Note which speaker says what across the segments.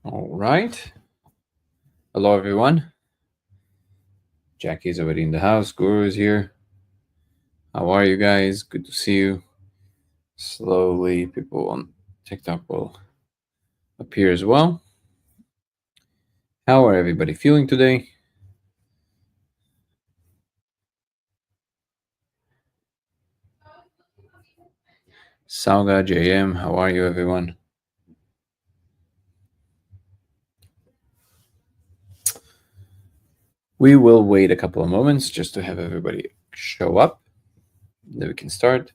Speaker 1: All right. Hello, everyone. Jackie's already in the house. Guru is here. How are you guys? Good to see you. Slowly, people on TikTok will appear as well. How are everybody feeling today? Sauga JM, how are you, everyone? We will wait a couple of moments just to have everybody show up. Then we can start.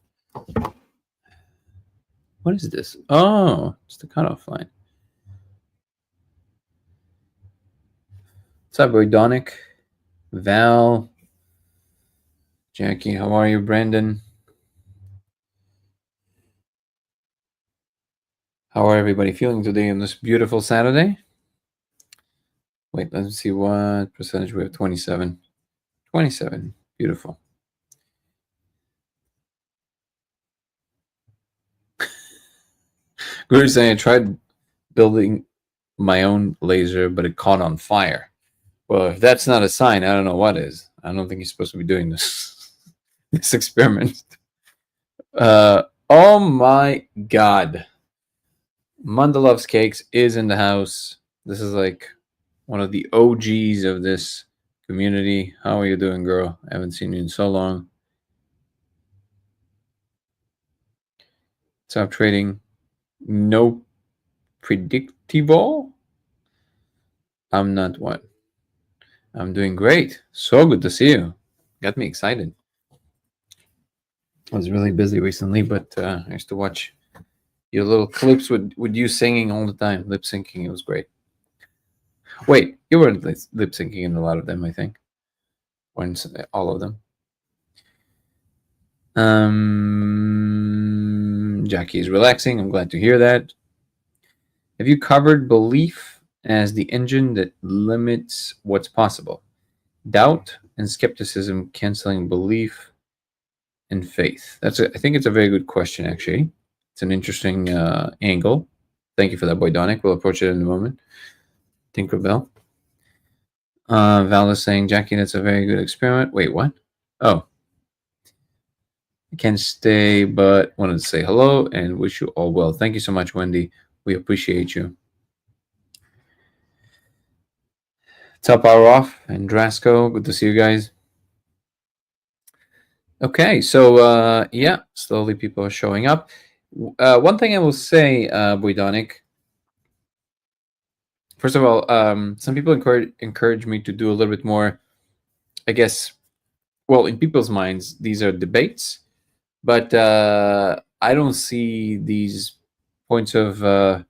Speaker 1: What is this? Oh, it's the cutoff line. What's up, Boydonic? Val? Jackie, how are you? Brandon? How are everybody feeling today on this beautiful Saturday? Wait, let's see what percentage we have. 27. 27. Beautiful. Guru saying I tried building my own laser, but it caught on fire. Well, if that's not a sign, I don't know what is. I don't think you're supposed to be doing this this experiment. Oh my god. Mandalov's Cakes is in the house. This is like one of the OGs of this community. How are you doing, girl? I haven't seen you in so long. Stop trading. No predictable. I'm not what? I'm doing great. So good to see you. Got me excited. I was really busy recently, but I used to watch your little clips with you singing all the time, lip syncing. It was great. Wait, you weren't lip syncing in a lot of them, I think. Once, all of them. Jackie is relaxing. I'm glad to hear that. Have you covered belief as the engine that limits what's possible? Doubt and skepticism canceling belief and faith. I think it's a very good question, actually. It's an interesting angle. Thank you for that, Boydonic. We'll approach it in a moment. Tinkerbell. Val is saying, Jackie, that's a very good experiment. Wait, what? Oh. I can't stay, but wanted to say hello and wish you all well. Thank you so much, Wendy. We appreciate you. Top hour off and Drasco. Good to see you guys. Okay, so yeah, slowly people are showing up. One thing I will say, Boydonic. First of all, some people encourage me to do a little bit more. I guess, well, in people's minds, these are debates, but I don't see these points of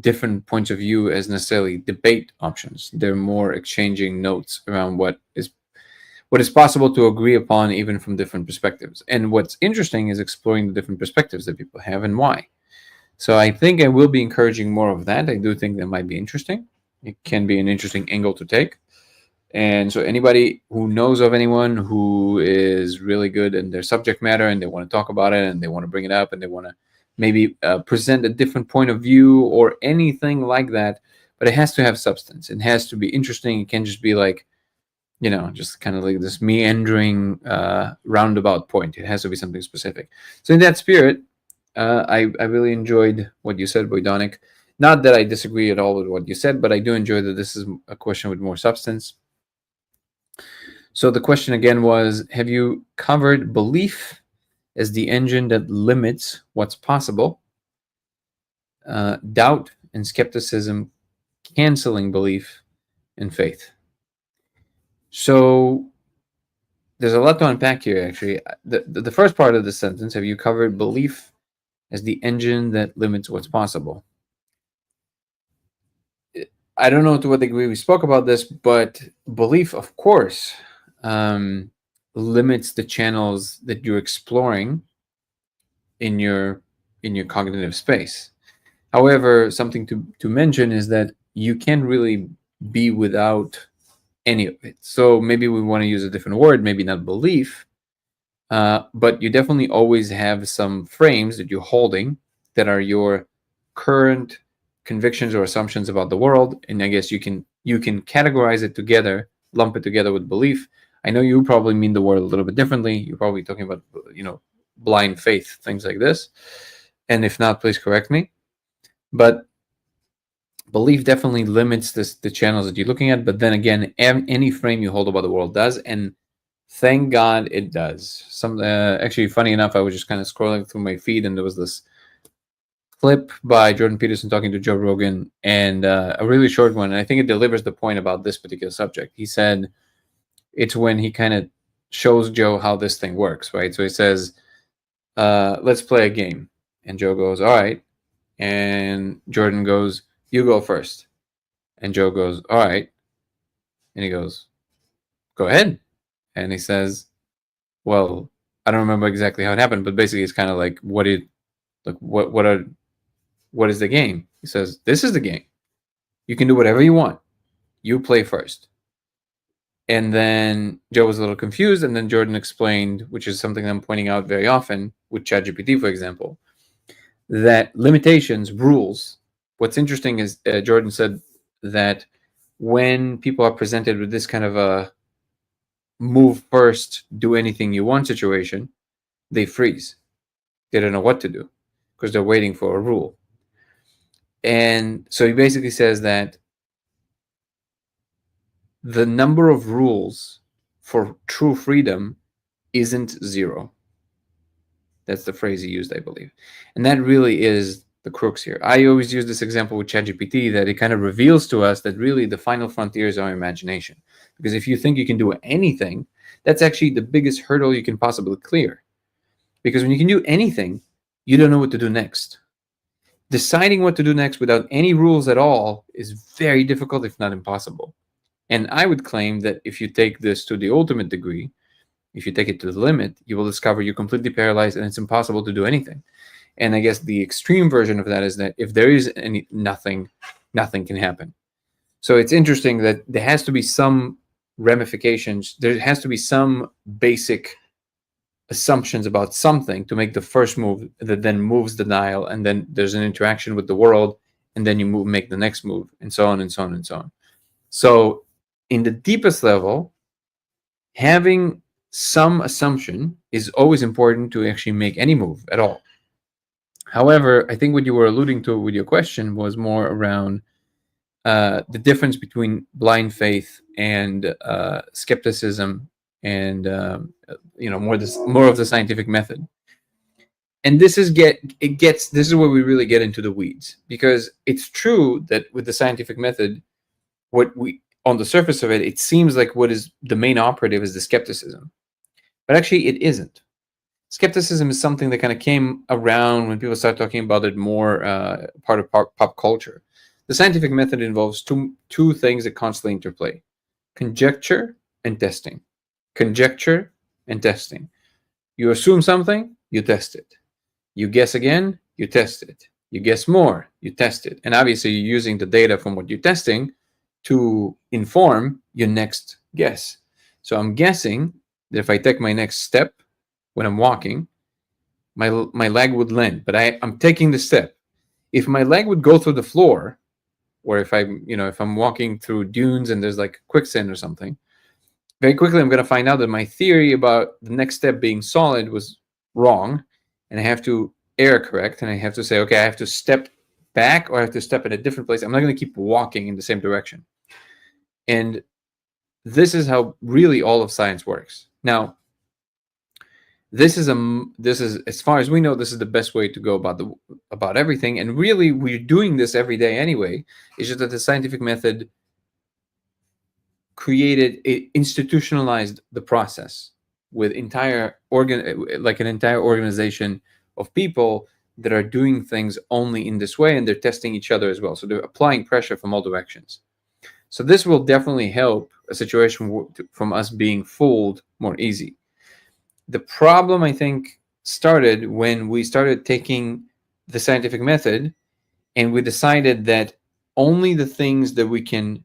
Speaker 1: different points of view as necessarily debate options. They're more exchanging notes around what is possible to agree upon, even from different perspectives. And what's interesting is exploring the different perspectives that people have and why. So I think I will be encouraging more of that. I do think that might be interesting. It can be an interesting angle to take. And so anybody who knows of anyone who is really good in their subject matter and they want to talk about it and they want to bring it up and they want to maybe present a different point of view or anything like that, but it has to have substance. It has to be interesting. It can't just be like, just kind of like this meandering roundabout point. It has to be something specific. So in that spirit, I really enjoyed what you said, Boydonic. Not that I disagree at all with what you said, but I do enjoy that this is a question with more substance. So the question again was, have you covered belief as the engine that limits what's possible? Doubt and skepticism canceling belief and faith. So there's a lot to unpack here, actually. The first part of the sentence, have you covered belief as the engine that limits what's possible? I don't know to what degree we spoke about this, but belief, of course, limits the channels that you're exploring in your cognitive space. However, something to mention is that you can't really be without any of it. So maybe we want to use a different word, maybe not belief, but you definitely always have some frames that you're holding that are your current convictions or assumptions about the world, and I guess you can categorize it together, lump it together with belief. I know you probably mean the word a little bit differently. You're probably talking about, blind faith, things like this. And if not, please correct me. But belief definitely limits the channels that you're looking at. But then again, any frame you hold about the world does, and thank God it does. Actually, funny enough, I was just kind of scrolling through my feed, and there was this clip by Jordan Peterson talking to Joe Rogan, and a really short one. And I think it delivers the point about this particular subject. He said it's when he kind of shows Joe how this thing works, right? So he says, let's play a game. And Joe goes, all right. And Jordan goes, you go first. And Joe goes, all right. And he goes, go ahead. And he says, well, I don't remember exactly how it happened, but basically it's kind of like, what is the game? He says, this is the game. You can do whatever you want. You play first. And then Joe was a little confused, and then Jordan explained, which is something I'm pointing out very often with ChatGPT, for example, that limitations, rules. What's interesting is Jordan said that when people are presented with this kind of a move first, do anything you want situation, they freeze. They don't know what to do because they're waiting for a rule. And so he basically says that the number of rules for true freedom isn't zero. That's the phrase he used, I believe. And that really is the crux here. I always use this example with ChatGPT, that it kind of reveals to us that really the final frontier is our imagination. Because if you think you can do anything, that's actually the biggest hurdle you can possibly clear. Because when you can do anything, you don't know what to do next. Deciding what to do next without any rules at all is very difficult, if not impossible. And I would claim that if you take this to the ultimate degree, if you take it to the limit, you will discover you're completely paralyzed and it's impossible to do anything. And I guess the extreme version of that is that if there is nothing can happen. So it's interesting that there has to be some ramifications. There has to be some basic assumptions about something to make the first move that then moves the dial, and then there's an interaction with the world, and then you make the next move, and so on and so on and so on. So in the deepest level, having some assumption is always important to actually make any move at all. However, I think what you were alluding to with your question was more around the difference between blind faith and skepticism, and more of the scientific method. And this is where we really get into the weeds, because it's true that with the scientific method, on the surface of it, it seems like what is the main operative is the skepticism. But actually, it isn't. Skepticism is something that kind of came around when people started talking about it more, part of pop culture. The scientific method involves two things that constantly interplay: conjecture and testing. Conjecture and testing. You assume something, you test it. You guess again, you test it. You guess more, you test it. And obviously, you're using the data from what you're testing to inform your next guess. So I'm guessing that if I take my next step when I'm walking, my leg would land, but I'm taking the step. If my leg would go through the floor, or if I'm walking through dunes and there's like quicksand or something, very quickly I'm going to find out that my theory about the next step being solid was wrong, and I have to error correct, and I have to say, okay, I have to step back, or I have to step in a different place. I'm not going to keep walking in the same direction. And this is how really all of science works. Now, this is as far as we know, this is the best way to go about everything. And really, we're doing this every day anyway. It's just that the scientific method institutionalized the process with an entire organization of people that are doing things only in this way, and they're testing each other as well. So they're applying pressure from all directions. So this will definitely help a situation from us being fooled more easy. The problem, I think, started when we started taking the scientific method and we decided that only the things that we can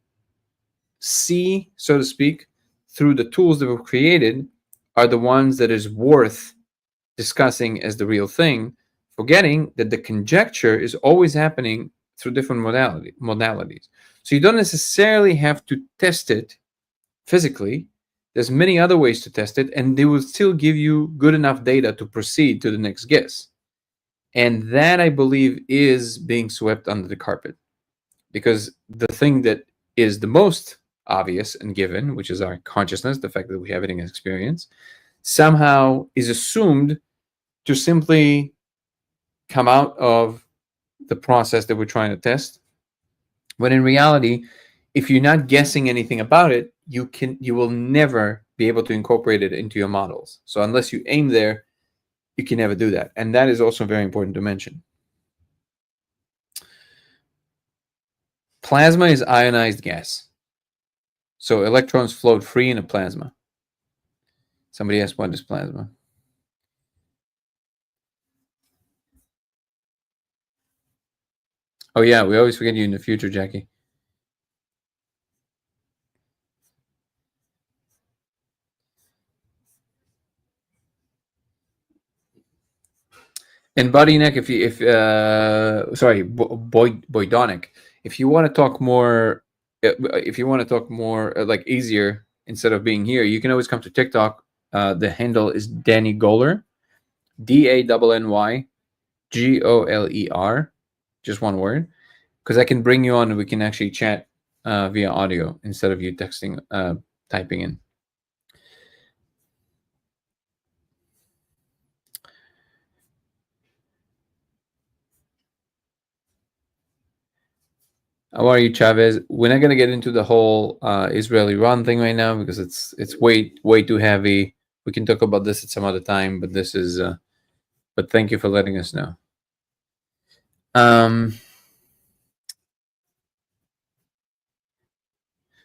Speaker 1: see, so to speak, through the tools that we've created are the ones that is worth discussing as the real thing, forgetting that the conjecture is always happening through different modalities. So you don't necessarily have to test it physically. There's many other ways to test it, and they will still give you good enough data to proceed to the next guess. And that, I believe, is being swept under the carpet, because the thing that is the most obvious and given, which is our consciousness, the fact that we have it in experience, somehow is assumed to simply come out of the process that we're trying to test. When in reality, if you're not guessing anything about it, you will never be able to incorporate it into your models. So unless you aim there, you can never do that. And that is also very important to mention. Plasma is ionized gas. So electrons float free in a plasma. Somebody asked, what is plasma? Oh yeah, we always forget you in the future, Jackie. And Bodyneck, Boydonic, if you want to talk more, like easier, instead of being here, you can always come to TikTok. The handle is Danny Goler, DANNY GOLER, just one word, because I can bring you on and we can actually chat via audio instead of you texting, typing in. How are you, Chavez? We're not gonna get into the whole Israel-Iran thing right now because it's way too heavy. We can talk about this at some other time, but this is. But thank you for letting us know.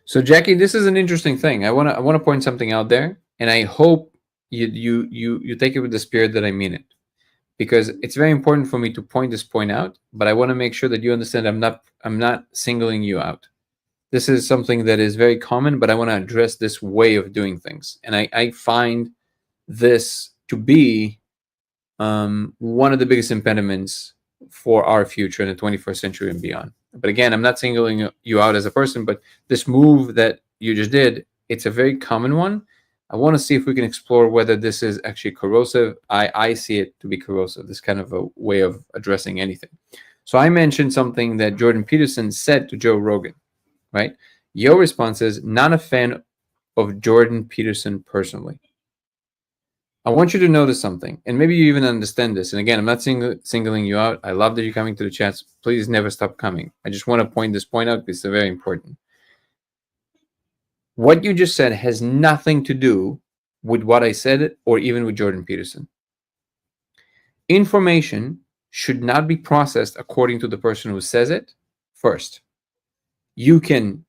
Speaker 1: So Jackie, this is an interesting thing. I wanna point something out there, and I hope you take it with the spirit that I mean it, because it's very important for me to point this point out. But I want to make sure that you understand I'm not singling you out. This is something that is very common, but I want to address this way of doing things, and I find this to be one of the biggest impediments for our future in the 21st century and beyond. But again, I'm not singling you out as a person, but this move that you just did, it's a very common one. I want to see if we can explore whether this is actually corrosive. I see it to be corrosive, this kind of a way of addressing anything. So I mentioned something that Jordan Peterson said to Joe Rogan, right? Your response is, not a fan of Jordan Peterson personally. I want you to notice something, and maybe you even understand this. And again, I'm not singling you out. I love that you're coming to the chats. Please never stop coming. I just want to point this point out because it's very important. What you just said has nothing to do with what I said or even with Jordan Peterson. Information should not be processed according to the person who says it first. You can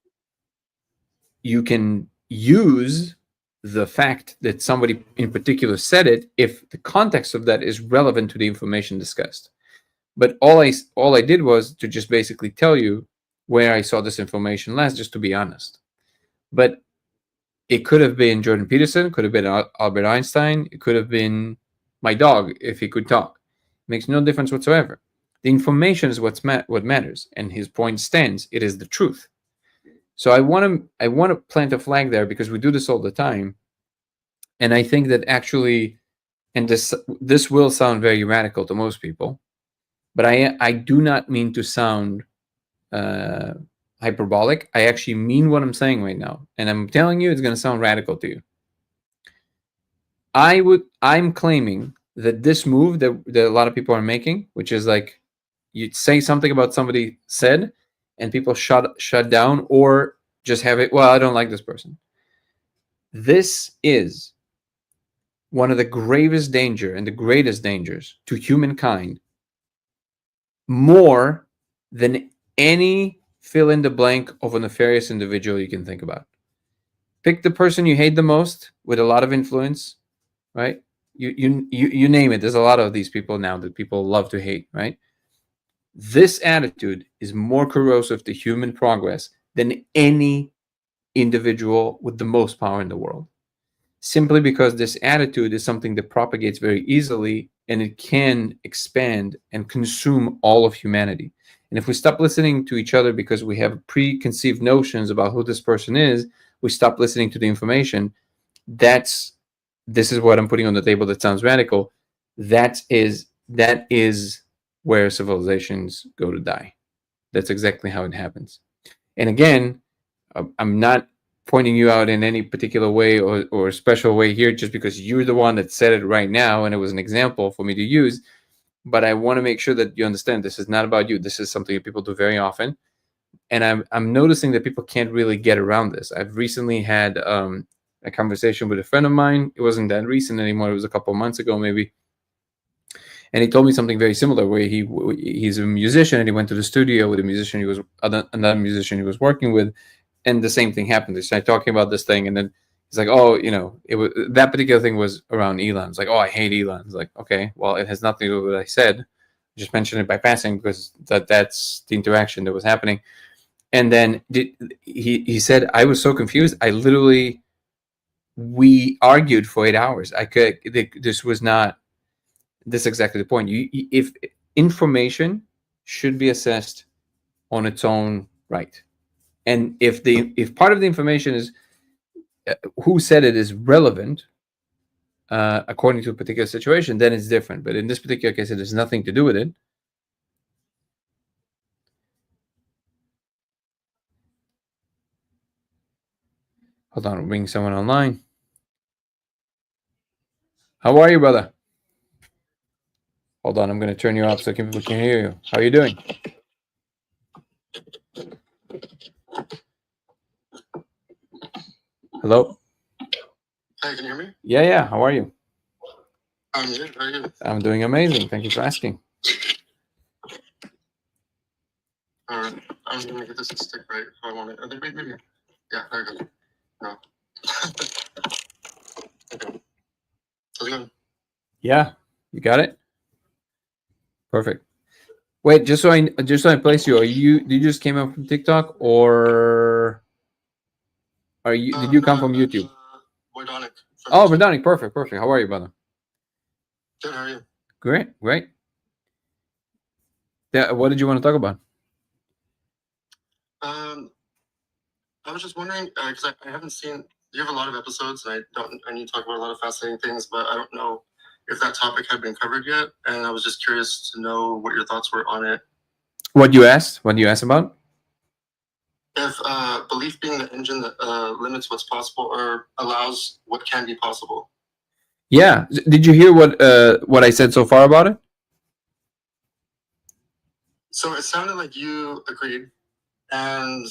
Speaker 1: use the fact that somebody in particular said it if the context of that is relevant to the information discussed. But all I did was to just basically tell you where I saw this information last, just to be honest. But it could have been Jordan Peterson, could have been Albert Einstein, it could have been my dog if he could talk. It makes no difference whatsoever. The information is what matters, and his point stands. It is the truth. So I want to plant a flag there, because we do this all the time, and I think that actually, and this will sound very radical to most people, but I do not mean to sound hyperbolic. I actually mean what I'm saying right now, and I'm telling you it's going to sound radical to you. I'm claiming that this move that a lot of people are making, which is like, you say something about somebody said, and people shut down or just have it, well, I don't like this person. This is one of the gravest danger and the greatest dangers to humankind, more than any fill in the blank of a nefarious individual you can think about. Pick the person you hate the most with a lot of influence, right? You name it. There's a lot of these people now that people love to hate, right? This attitude is more corrosive to human progress than any individual with the most power in the world. Simply because this attitude is something that propagates very easily, and it can expand and consume all of humanity. And if we stop listening to each other because we have preconceived notions about who this person is, we stop listening to the information. This is what I'm putting on the table that sounds radical. That is where civilizations go to die. That's exactly how it happens. And again, I'm not pointing you out in any particular way or special way here just because you're the one that said it right now and it was an example for me to use. But I want to make sure that you understand this is not about you. This is something that people do very often. And I'm noticing that people can't really get around this. I've recently had a conversation with a friend of mine. It wasn't that recent anymore. It was a couple of months ago, maybe. And he told me something very similar, where he's a musician and he went to the studio with a musician another musician he was working with, and the same thing happened. They started talking about this thing, and then he's like, "Oh, it was that particular thing was around Elon." It's like, "Oh, I hate Elon." It's like, "Okay, well, it has nothing to do with what I said. I just mentioned it by passing because that's the interaction that was happening." And then he said, "I was so confused. We argued for 8 hours. This was not." That's exactly the point. If information should be assessed on its own right, and if part of the information is who said it is relevant according to a particular situation, then it's different. But in this particular case, it has nothing to do with it. Hold on, we're bringing someone online. How are you, brother? Hold on, I'm going to turn you up so people can hear you. How are you doing? Hello?
Speaker 2: Hey, can you hear me?
Speaker 1: Yeah. How are you?
Speaker 2: I'm good. How are you?
Speaker 1: I'm doing amazing. Thank you for asking.
Speaker 2: All right. I'm going to get this to stick right how I want it. Maybe. Yeah, there you go. No. Okay. How's it going?
Speaker 1: Yeah, you got it? Perfect. Wait, just so I place you, did you just came up from TikTok, or did you come from YouTube?
Speaker 2: Verdonic.
Speaker 1: Oh, Verdonic, perfect. How are you, brother?
Speaker 2: Good, how are you?
Speaker 1: Great. Yeah, what did you want to talk about?
Speaker 2: I was just wondering, because I haven't seen, you have a lot of episodes, and I need to talk about a lot of fascinating things, but I don't know if that topic had been covered yet, and I was just curious to know what your thoughts were on it.
Speaker 1: What you asked about?
Speaker 2: If belief being the engine that limits what's possible or allows what can be possible.
Speaker 1: Yeah. Did you hear what I said so far about it?
Speaker 2: So it sounded like you agreed, and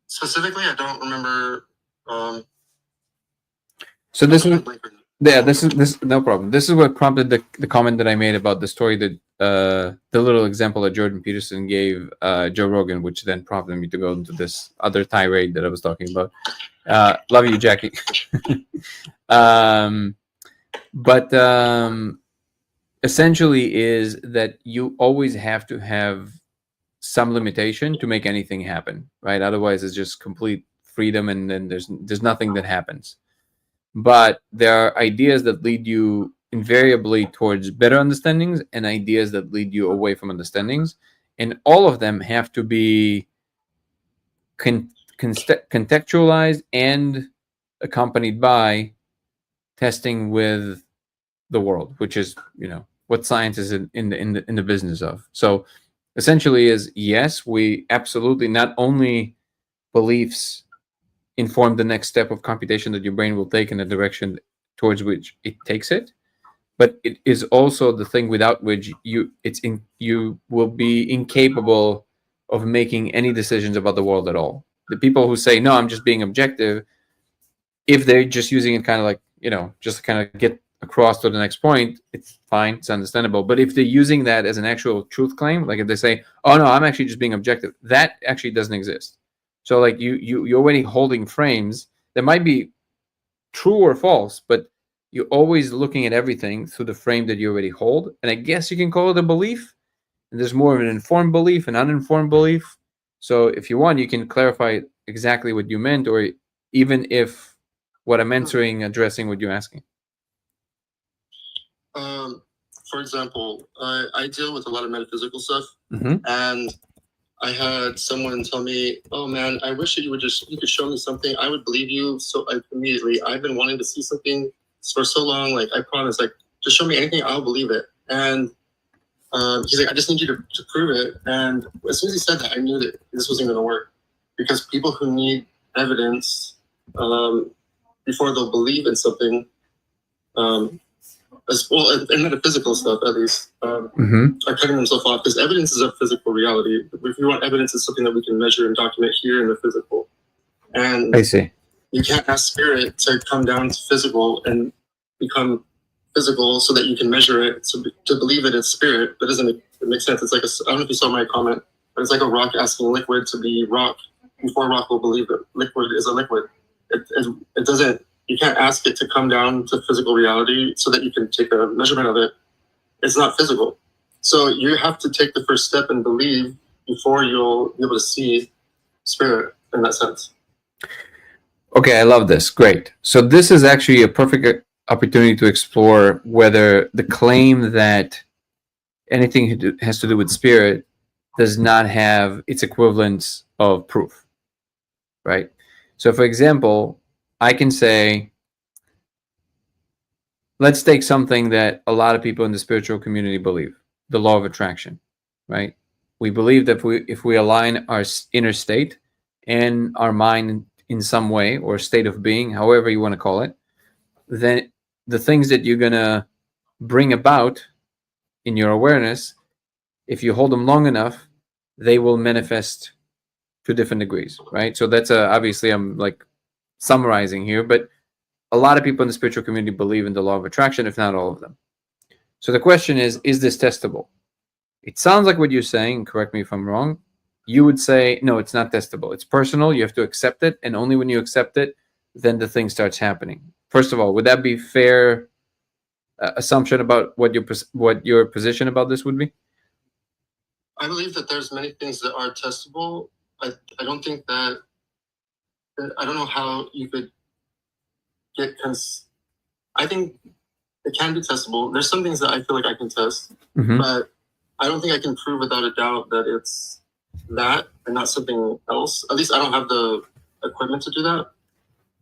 Speaker 2: specifically, I don't remember.
Speaker 1: So this is no problem. This is what prompted the comment that I made about the story that the little example that Jordan Peterson gave Joe Rogan, which then prompted me to go into this other tirade that I was talking about. Love you, Jackie. But essentially is that you always have to have some limitation to make anything happen, right? Otherwise, it's just complete freedom, and then there's nothing that happens. But there are ideas that lead you invariably towards better understandings and ideas that lead you away from understandings, and all of them have to be contextualized and accompanied by testing with the world, which is what science is in the business of. So essentially is, yes, we absolutely, not only beliefs inform the next step of computation that your brain will take in the direction towards which it takes it, but it is also the thing without which you will be incapable of making any decisions about the world at all. The people who say, no, I'm just being objective, if they're just using it kind of like, just to kind of get across to the next point, it's fine, it's understandable. But if they're using that as an actual truth claim, like if they say, oh no, I'm actually just being objective, that actually doesn't exist. So like you're already holding frames that might be true or false, but you're always looking at everything through the frame that you already hold. And I guess you can call it a belief. And there's more of an informed belief and uninformed belief. So if you want, you can clarify exactly what you meant, or even if what I'm answering addressing what you're asking.
Speaker 2: for example, I deal with a lot of metaphysical stuff,
Speaker 1: Mhm.
Speaker 2: and I had someone tell me, "Oh man, I wish that you could show me something. I would believe you so like immediately. I've been wanting to see something for so long. Like I promise, like just show me anything, I'll believe it." And he's like, "I just need you to prove it." And as soon as he said that, I knew that this wasn't going to work, because people who need evidence before they'll believe in something, as well, and metaphysical stuff at least, are cutting themselves off, because evidence is a physical reality. If you want evidence, it's something that we can measure and document here in the physical. And
Speaker 1: I see.
Speaker 2: you can't ask spirit to come down to physical and become physical so that you can measure it. So to believe that it's spirit, that doesn't make sense. It's like I don't know if you saw my comment, but it's like a rock asking liquid to be rock before rock will believe that liquid is a liquid. It doesn't. You can't ask it to come down to physical reality so that you can take a measurement of it. It's not physical. So you have to take the first step and believe before you'll be able to see spirit in that sense.
Speaker 1: Okay, I love this. Great. So this is actually a perfect opportunity to explore whether the claim that anything has to do with spirit does not have its equivalence of proof, right? So for example, I can say, let's take something that a lot of people in the spiritual community believe, the law of attraction, right? We believe that if we align our inner state and our mind in some way, or state of being, however you want to call it, then the things that you're going to bring about in your awareness, if you hold them long enough, they will manifest to different degrees, right? So that's obviously I'm like summarizing here, but a lot of people in the spiritual community believe in the law of attraction, if not all of them. So the question is this testable? It sounds like what you're saying, correct me if I'm wrong, you would say, no, it's not testable. It's personal. You have to accept it. And only when you accept it, then the thing starts happening. First of all, would that be fair assumption about what your position about this would be?
Speaker 2: I believe that there's many things that are testable. I don't think that, I don't know how you could get, I think it can be testable. There's some things that I feel like I can test, but I don't think I can prove without a doubt that it's that and not something else. At least I don't have the equipment to do that.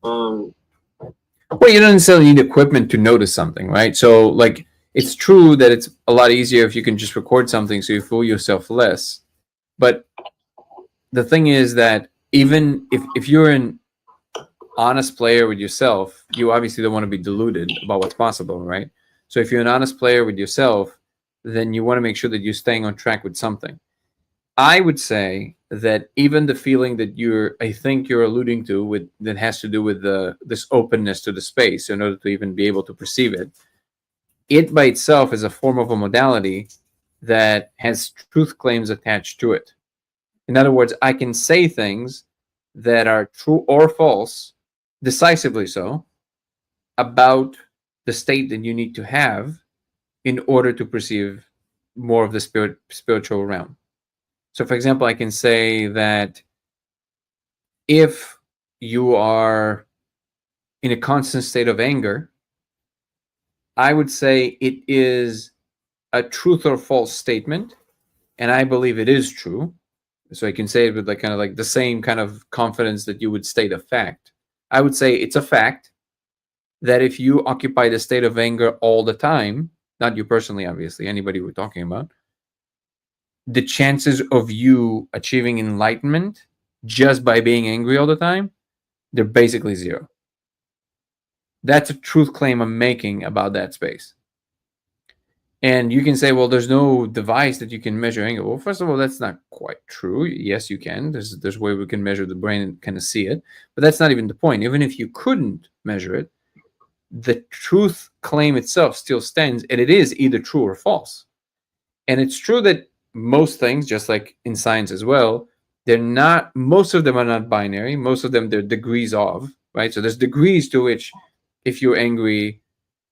Speaker 1: Well, you don't necessarily need equipment to notice something, right? So like, it's true that it's a lot easier if you can just record something so you fool yourself less. But the thing is that even if you're an honest player with yourself, you obviously don't want to be deluded about what's possible, right? So if you're an honest player with yourself, then you want to make sure that you're staying on track with something. I would say that even the feeling that I think you're alluding to, that has to do with this openness to the space in order to even be able to perceive it, it by itself is a form of a modality that has truth claims attached to it. In other words, I can say things that are true or false, decisively so, about the state that you need to have in order to perceive more of the spiritual realm. So, for example, I can say that if you are in a constant state of anger, I would say it is a truth or false statement, and I believe it is true. So I can say it with like kind of like the same kind of confidence that you would state a fact. I would say it's a fact that if you occupy the state of anger all the time, not you personally, obviously, anybody we're talking about, the chances of you achieving enlightenment just by being angry all the time, they're basically zero. That's a truth claim I'm making about that space. And you can say, well, there's no device that you can measure anger. Well, first of all, that's not quite true. Yes, you can. There's a way we can measure the brain and kind of see it. But that's not even the point. Even if you couldn't measure it, the truth claim itself still stands, and it is either true or false. And it's true that most things, just like in science as well, most of them are not binary. Most of them, they're degrees of, right? So there's degrees to which if you're angry,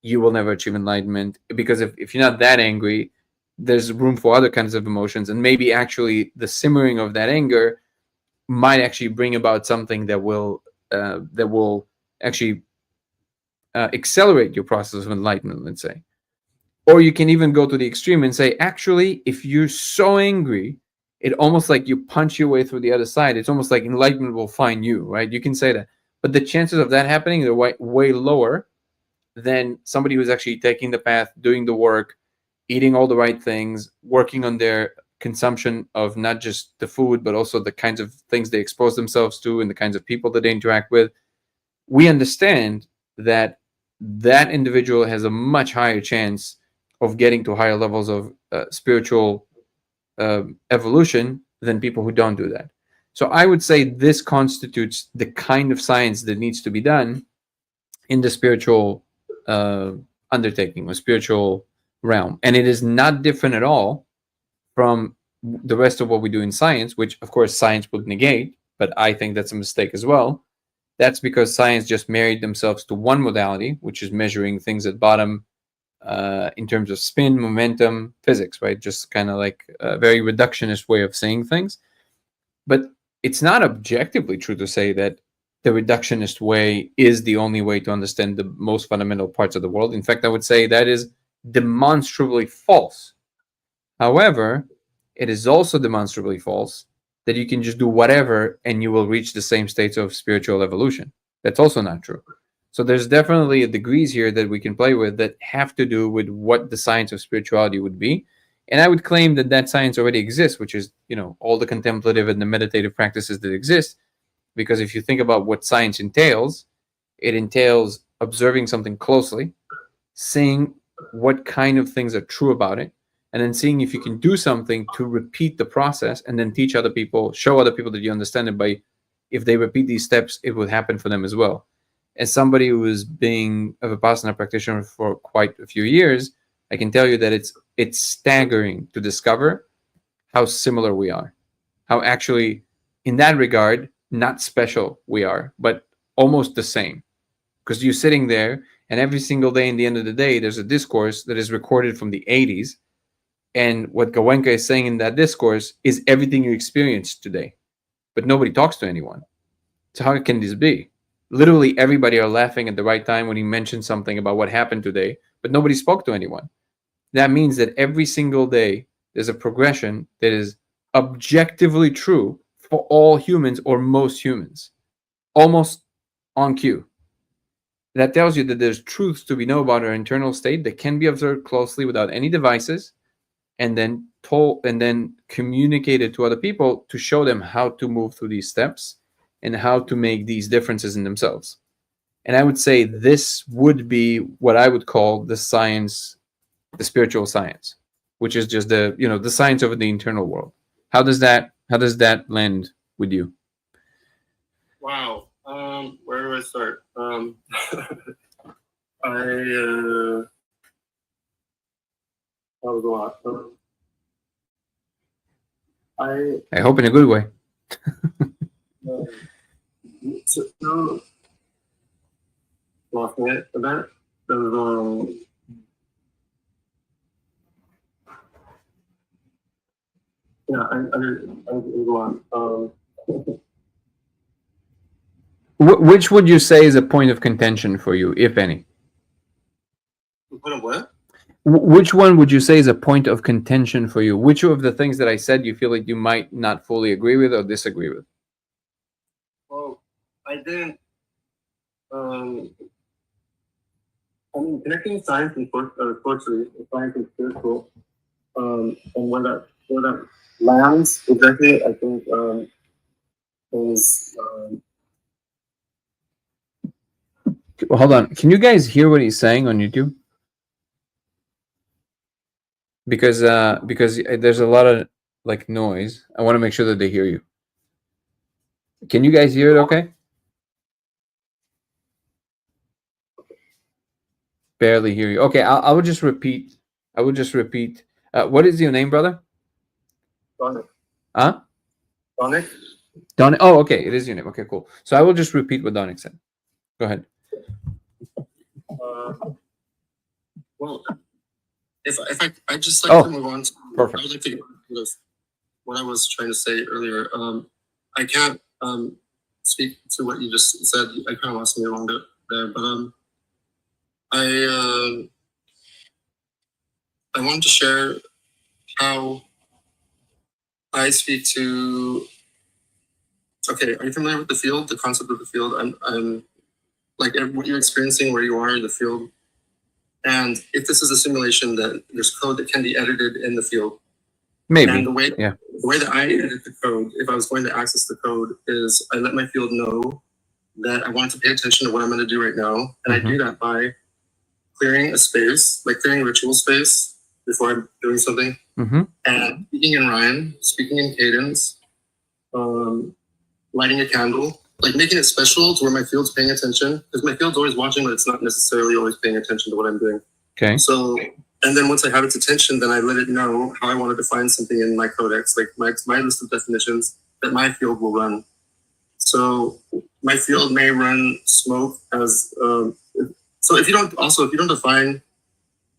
Speaker 1: you will never achieve enlightenment, because if you're not that angry, there's room for other kinds of emotions, and maybe actually the simmering of that anger might actually bring about something that will actually accelerate your process of enlightenment, let's say. Or you can even go to the extreme and say, actually, if you're so angry, it almost like you punch your way through the other side. It's almost like enlightenment will find you, right? You can say that. But the chances of that happening are way lower than somebody who's actually taking the path, doing the work, eating all the right things, working on their consumption of not just the food, but also the kinds of things they expose themselves to and the kinds of people that they interact with. We understand that that individual has a much higher chance of getting to higher levels of spiritual evolution than people who don't do that. So I would say this constitutes the kind of science that needs to be done in the spiritual uh, undertaking or spiritual realm. And it is not different at all from the rest of what we do in science, which of course science would negate, but I think that's a mistake as well. That's because science just married themselves to one modality, which is measuring things at bottom in terms of spin, momentum, physics, right? Just kind of like a very reductionist way of saying things. But it's not objectively true to say that the reductionist way is the only way to understand the most fundamental parts of the world. In fact, I would say that is demonstrably false. However, it is also demonstrably false that you can just do whatever and you will reach the same states of spiritual evolution. That's also not true. So there's definitely degrees here that we can play with that have to do with what the science of spirituality would be. And I would claim that that science already exists, which is, all the contemplative and the meditative practices that exist. Because if you think about what science entails, it entails observing something closely, seeing what kind of things are true about it, and then seeing if you can do something to repeat the process and then teach other people, show other people that you understand it by, if they repeat these steps, it would happen for them as well. As somebody who is being a Vipassana practitioner for quite a few years, I can tell you that it's staggering to discover how similar we are. How actually, in that regard, not special we are, but almost the same. Because you're sitting there, and every single day, in the end of the day, there's a discourse that is recorded from the 80s. And what Goenka is saying in that discourse is everything you experienced today. But nobody talks to anyone. So how can this be? Literally everybody are laughing at the right time when he mentioned something about what happened today, but nobody spoke to anyone. That means that every single day there's a progression that is objectively true for all humans or most humans, almost on cue. That tells you that there's truths to be known about our internal state that can be observed closely without any devices, and then told and then communicated to other people to show them how to move through these steps and how to make these differences in themselves. And I would say this would be what I would call the science, the spiritual science, which is just the science of the internal world. How does that land with you?
Speaker 2: Wow. Where do I start? I that was a lot.
Speaker 1: I hope in a good way.
Speaker 2: So, lost it a bit. Yeah, I go on.
Speaker 1: Which would you say is a point of contention for you, if any?
Speaker 2: Point of what?
Speaker 1: Which one would you say is a point of contention for you? Which of the things that I said you feel like you might not fully agree with or disagree with?
Speaker 2: Well, I didn't. I mean, connecting science and poetry, science and spiritual, and where that lands exactly, I think is.
Speaker 1: Well, hold on. Can you guys hear what he's saying on YouTube? Because there's a lot of like noise. I want to make sure that they hear you. Can you guys hear it? Okay. Barely hear you. Okay, I will just repeat. I will just repeat. What is your name, brother?
Speaker 2: Donick.
Speaker 1: Huh?
Speaker 2: Donick.
Speaker 1: Donick. Oh, okay. It is your name. Okay, cool. So I will just repeat what Donick said. Go ahead.
Speaker 2: Well, if I just like to move on.
Speaker 1: Perfect.
Speaker 2: I would like to get to what I was trying to say earlier. I can't speak to what you just said. I kind of lost me along there, but I I wanted to share how I speak to. Okay, are you familiar with the field? The concept of the field. I'm like what you're experiencing, where you are in the field, and if this is a simulation, then there's code that can be edited in the field.
Speaker 1: Maybe.
Speaker 2: And the way that I edit the code, if I was going to access the code, is I let my field know that I want to pay attention to what I'm going to do right now, and I do that by clearing a space, like clearing ritual space before I'm doing something, and speaking in rhyme, speaking in cadence, lighting a candle, like making it special to where my field's paying attention, because my field's always watching, but it's not necessarily always paying attention to what I'm doing.
Speaker 1: Okay.
Speaker 2: So, and then once I have its attention, then I let it know how I want to define something in my codex, like my list of definitions that my field will run. So my field may run smoke as, so if you don't define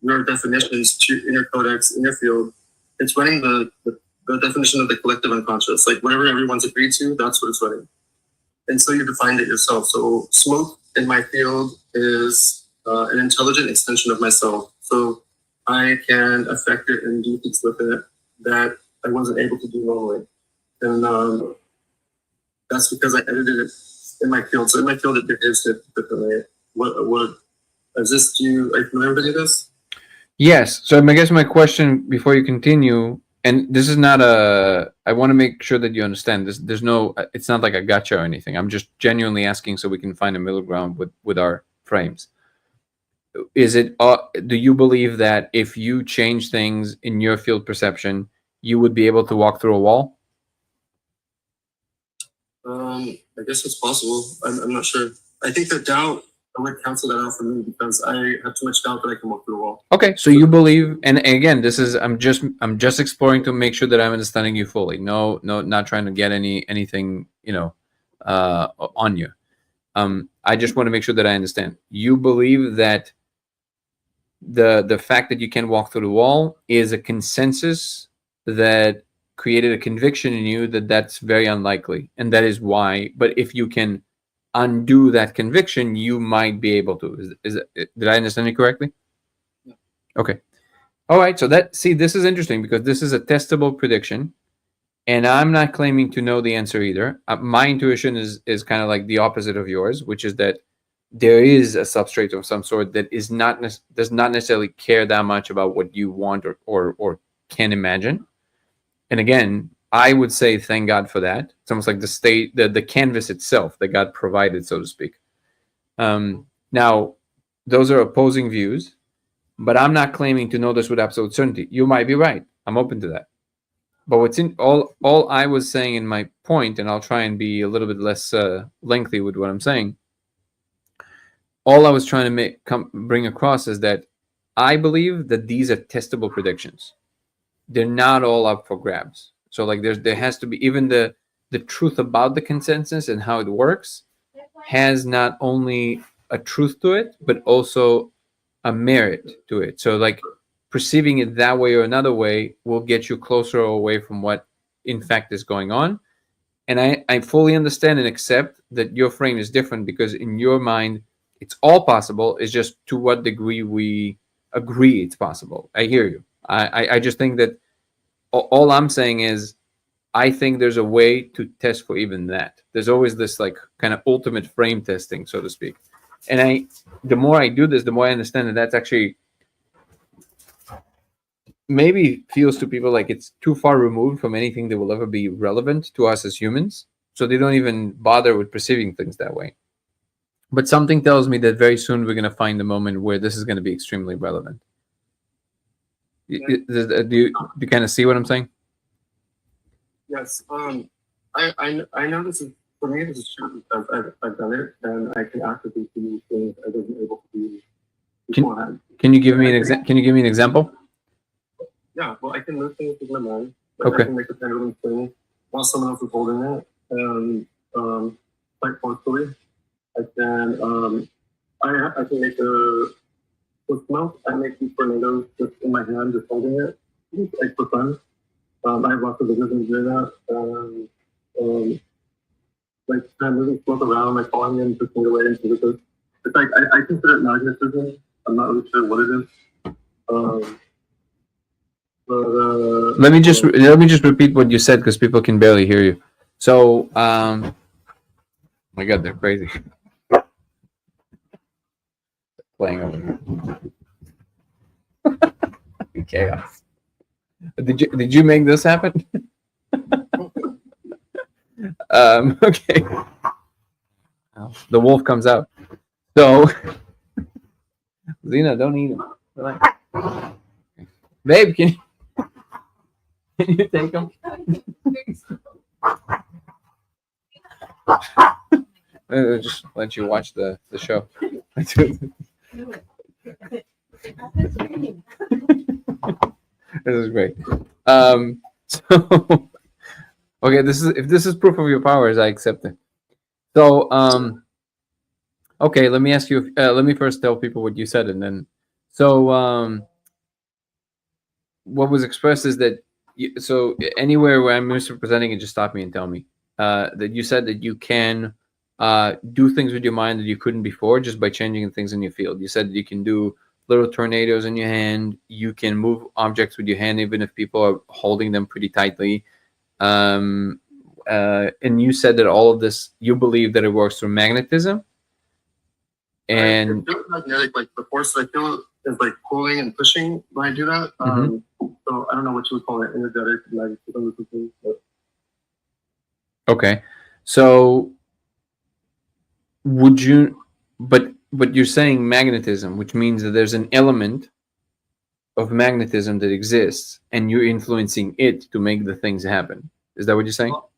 Speaker 2: your definitions in your codex, in your field, it's running the definition of the collective unconscious, like whatever everyone's agreed to, that's what it's running. And so you defined it yourself. So smoke in my field is an intelligent extension of myself. So I can affect it and do things with it that I wasn't able to do normally. And that's because I edited it in my field. So in my field, it behaves differently. What is this? Are you familiar with any of this?
Speaker 1: Yes. So I guess my question before you continue, and this is not I want to make sure that you understand this. There's no, it's not like a gotcha or anything. I'm just genuinely asking so we can find a middle ground with our frames. Is it, do you believe that if you change things in your field perception, you would be able to walk through a wall?
Speaker 2: I guess it's possible. I'm not sure. I think that doubt, I would cancel that out for me because I have too much doubt that I can walk through the wall.
Speaker 1: Okay, so you believe, and again, this is I'm just exploring to make sure that I'm understanding you fully. No, not trying to get anything on you. I just want to make sure that I understand. You believe that the fact that you can walk through the wall is a consensus that created a conviction in you that that's very unlikely, and that is why. But if you can undo that conviction, you might be able to. Did I understand you correctly?
Speaker 2: Yeah.
Speaker 1: Okay. All right. So this is interesting because this is a testable prediction, and I'm not claiming to know the answer either. My intuition is kind of like the opposite of yours, which is that there is a substrate of some sort that does not necessarily care that much about what you want or can imagine. And again, I would say thank God for that. It's almost like the canvas itself that God provided, so to speak. Now, those are opposing views, but I'm not claiming to know this with absolute certainty. You might be right. I'm open to that. But what's in all I was saying in my point, and I'll try and be a little bit less lengthy with what I'm saying. All I was trying to bring across is that I believe that these are testable predictions. They're not all up for grabs. So like there has to be, even the truth about the consensus and how it works has not only a truth to it, but also a merit to it. So like perceiving it that way or another way will get you closer or away from what in fact is going on. And I fully understand and accept that your frame is different because in your mind, it's all possible. It's just to what degree we agree it's possible. I hear you. I just think that all I'm saying is I think there's a way to test for even that. There's always this like kind of ultimate frame testing, so to speak. And the more I do this, the more I understand that that's actually maybe feels to people like it's too far removed from anything that will ever be relevant to us as humans. So they don't even bother with perceiving things that way. But something tells me that very soon we're going to find the moment where this is going to be extremely relevant. Do you kind of see what I'm saying?
Speaker 2: Yes. I know this is, for me, this is true. I've done it, and I can actively do things I wasn't able to do beforehand.
Speaker 1: Can you give me an example?
Speaker 2: Yeah, well, I can move things with my mind. Like okay. I can make a pendulum swing while someone else is holding it, and quite forcefully. I can I can make a mount. I make these tornadoes just in my hand, just holding it, like for fun. I have lots of videos of doing that. Like kind of moving smoke around, like falling in, pushing away into the. It's like I consider it magnetism. I'm not really sure what it is.
Speaker 1: let me just repeat what you said because people can barely hear you. So, my God, they're crazy. Playing over here. Chaos. Did you make this happen? Okay. The wolf comes out. So, Zena, don't eat him. Relax. Babe, can you take him? Just let you watch the show. This is great. So, okay, if this is proof of your powers, I accept it. So, okay, let me ask you. Let me first tell people what you said, and then, so, what was expressed is that. So anywhere where I'm misrepresenting it, just stop me and tell me that you said that you can do things with your mind that you couldn't before just by changing things in your field. You said that you can do little tornadoes in your hand. You can move objects with your hand even if people are holding them pretty tightly. And you said that all of this, you believe that it works through magnetism. And
Speaker 2: I feel magnetic, like the force I feel is like pulling and pushing when I do that. So I don't know what you would call it, energetic magnetism or something. But.
Speaker 1: Okay, so would you? But you're saying magnetism, which means that there's an element of magnetism that exists, and you're influencing it to make the things happen. Is that what you're saying?
Speaker 2: Well,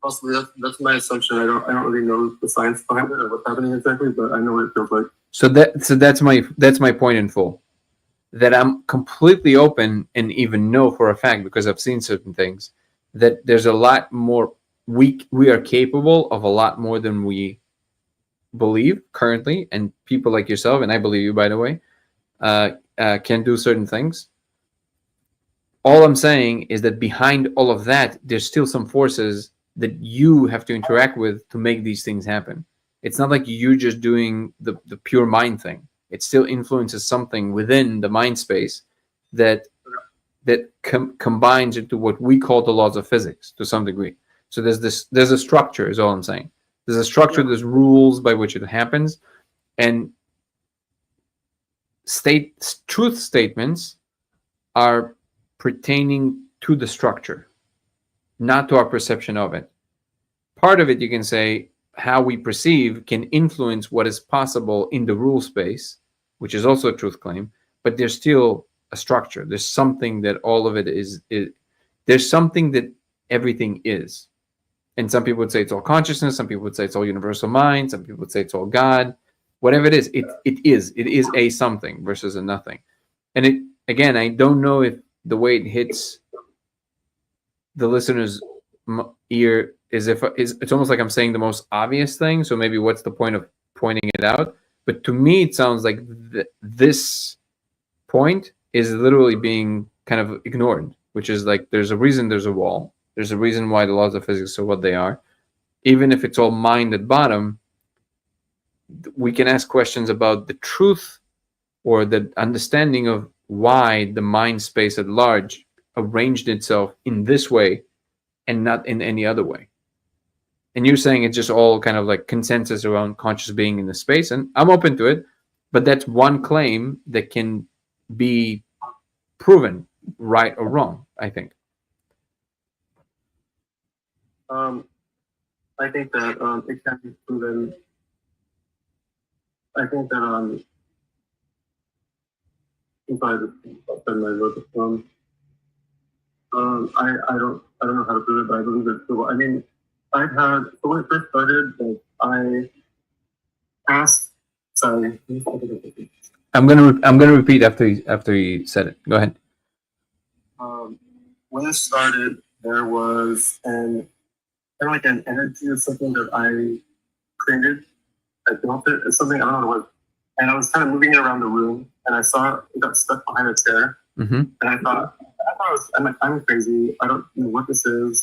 Speaker 2: possibly that's my assumption. I don't really know the science behind it or what's happening exactly, but I know what it feels like.
Speaker 1: So that's my point in full. That I'm completely open and even know for a fact, because I've seen certain things, that there's a lot more. We are capable of a lot more than we believe currently, and people like yourself, and I believe you, by the way, can do certain things. All I'm saying is that behind all of that, there's still some forces that you have to interact with to make these things happen. It's not like you're just doing the pure mind thing. It still influences something within the mind space that combines into what we call the laws of physics to some degree. So there's a structure, is all I'm saying. There's a structure, there's rules by which it happens, and truth statements are pertaining to the structure, not to our perception of it. Part of it, you can say, how we perceive can influence what is possible in the rule space, which is also a truth claim, but there's still a structure. There's something that all of it is there's something that everything is. And some people would say it's all consciousness, some people would say it's all universal mind, some people would say it's all God. Whatever it is, it is a something versus a nothing. And it, again, I don't know if the way it hits the listener's ear is it's almost like I'm saying the most obvious thing. So maybe what's the point of pointing it out? But to me, it sounds like this point is literally being kind of ignored, which is like there's a reason there's a wall. There's a reason why the laws of physics are what they are. Even if it's all mind at bottom, we can ask questions about the truth or the understanding of why the mind space at large arranged itself in this way and not in any other way. And you're saying it's just all kind of like consensus around conscious being in the space, and I'm open to it, but that's one claim that can be proven right or wrong, I think.
Speaker 2: I think that it can be proven. I think that if I spend my word, I don't know how to prove it, but I believe it's true. I mean, so when it first started, like, I asked. Sorry.
Speaker 1: I'm gonna repeat after you said it. Go ahead.
Speaker 2: When it started, there was kind of like an energy or something that I created. I built it. It's something I don't know what. And I was kind of moving it around the room, and I saw it got stuck behind a chair.
Speaker 1: Mm-hmm.
Speaker 2: And I thought I'm crazy. I don't know what this is.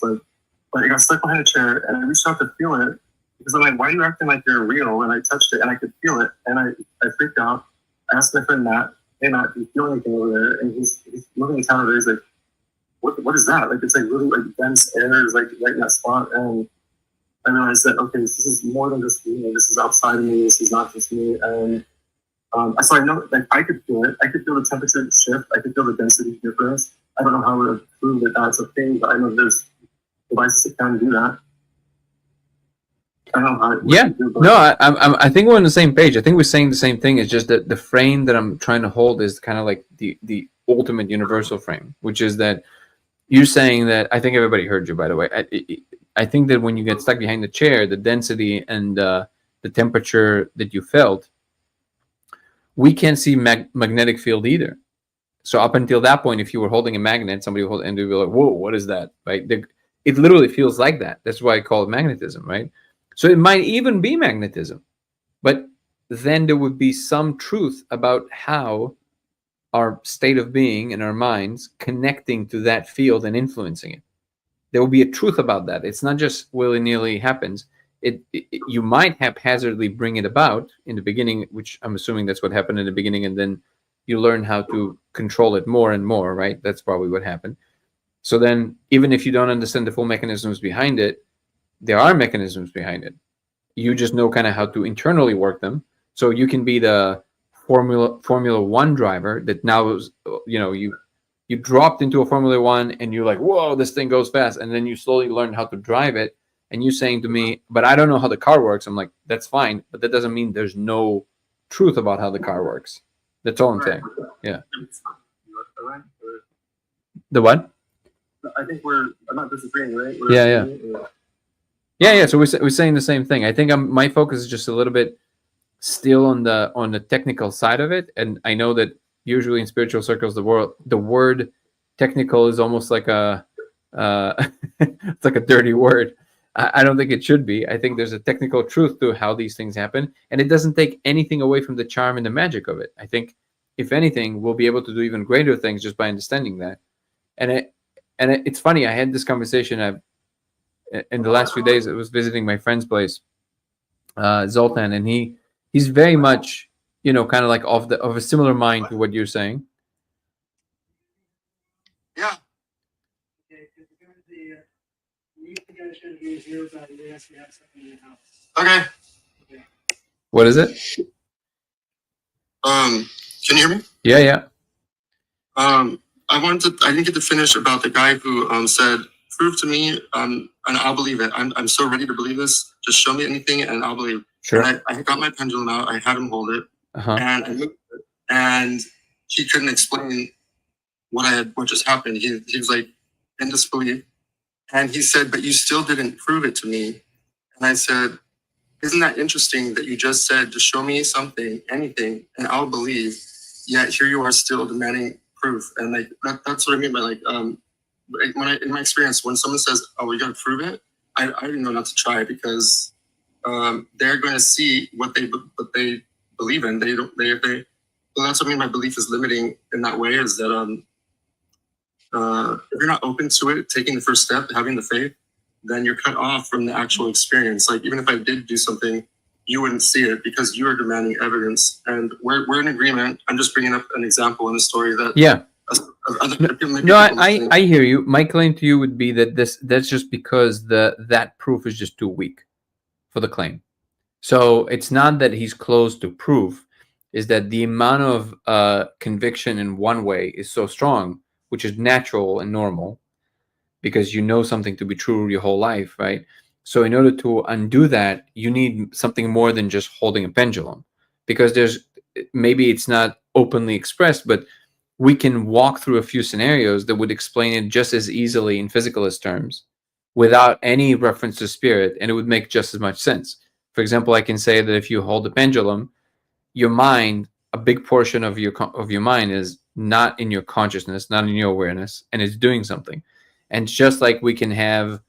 Speaker 2: But it got stuck behind a chair, and I reached out to feel it because I'm like, why are you acting like you're real? And I touched it, and I could feel it, and I freaked out. I asked my friend Matt, hey Matt, do you feel anything over there? And he's moving his hand over there. He's like, what is that? Like, it's like really like dense air is like right in that spot. And I realized that, okay, this is more than just me. This is outside of me. This is not just me. And so I know, like, I could feel it. I could feel the temperature shift. I could feel the density difference. I don't know how to prove that that's a thing, but I know there's devices that can do that. I don't know how it
Speaker 1: Yeah, no, I think we're on the same page. I think we're saying the same thing. It's just that the frame that I'm trying to hold is kind of like the ultimate universal frame, which is that you're saying that. I think everybody heard you, by the way. I think that when you get stuck behind the chair, the density and the temperature that you felt, we can't see magnetic field either. So up until that point, if you were holding a magnet, somebody would hold, and they'd be like, "Whoa, what is that?" Right? It literally feels like that. That's why I call it magnetism, right? So it might even be magnetism, but then there would be some truth about how our state of being and our minds connecting to that field and influencing it. There will be a truth about that. It's not just willy-nilly happens. You might haphazardly bring it about in the beginning, which I'm assuming that's what happened in the beginning, and then you learn how to control it more and more, right? That's probably what happened. So then, even if you don't understand the full mechanisms behind it, there are mechanisms behind it. You just know kind of how to internally work them. So you can be the Formula One driver that now is, you dropped into a Formula One and you're like, whoa, this thing goes fast. And then you slowly learn how to drive it. And you saying to me, but I don't know how the car works. I'm like, that's fine. But that doesn't mean there's no truth about how the car works. That's all I'm saying. Yeah. The what?
Speaker 2: I think I'm not disagreeing, right?
Speaker 1: Yeah. So we're saying the same thing. I think my focus is just a little bit still on the technical side of it, and I know that usually in spiritual circles, the word technical is almost like a it's like a dirty word. I don't think it should be. I think there's a technical truth to how these things happen, and it doesn't take anything away from the charm and the magic of it. I think, if anything, we'll be able to do even greater things just by understanding that. And it's funny. I had this conversation. In the last few days, I was visiting my friend's place, Zoltan, and he's very much, kind of like of a similar mind to what you're saying.
Speaker 2: Yeah. Okay.
Speaker 1: What is it?
Speaker 2: Can you hear me?
Speaker 1: Yeah.
Speaker 2: I didn't get to finish about the guy who said, "Prove to me, and I'll believe it. I'm so ready to believe this. Just show me anything, and I'll believe."
Speaker 1: Sure.
Speaker 2: And I got my pendulum out. I had him hold it, and I looked at it, and he couldn't explain what just happened. He was like in disbelief, and he said, "But you still didn't prove it to me." And I said, "Isn't that interesting that you just said to show me something, anything, and I'll believe? Yet here you are still demanding proof." And like that's what I mean by like in my experience, when someone says, "Oh, you got to prove it," I didn't know not to try, because they're going to see what they believe in. Well, that's what I mean by belief is limiting in that way, is that if you're not open to it, taking the first step, having the faith, then you're cut off from the actual experience. Like, even if I did do something, you wouldn't see it because you are demanding evidence. And we're in agreement. I'm just bringing up an example in the story that
Speaker 1: No, I hear you. My claim to you would be that that's just because that proof is just too weak for the claim. So it's not that he's close to proof, is that the amount of conviction in one way is so strong, which is natural and normal, because you know something to be true your whole life, right? So in order to undo that, you need something more than just holding a pendulum, because maybe it's not openly expressed, but we can walk through a few scenarios that would explain it just as easily in physicalist terms without any reference to spirit, and it would make just as much sense. For example, I can say that if you hold the pendulum, your mind, a big portion of your mind is not in your consciousness, not in your awareness, and it's doing something. And just like we can have,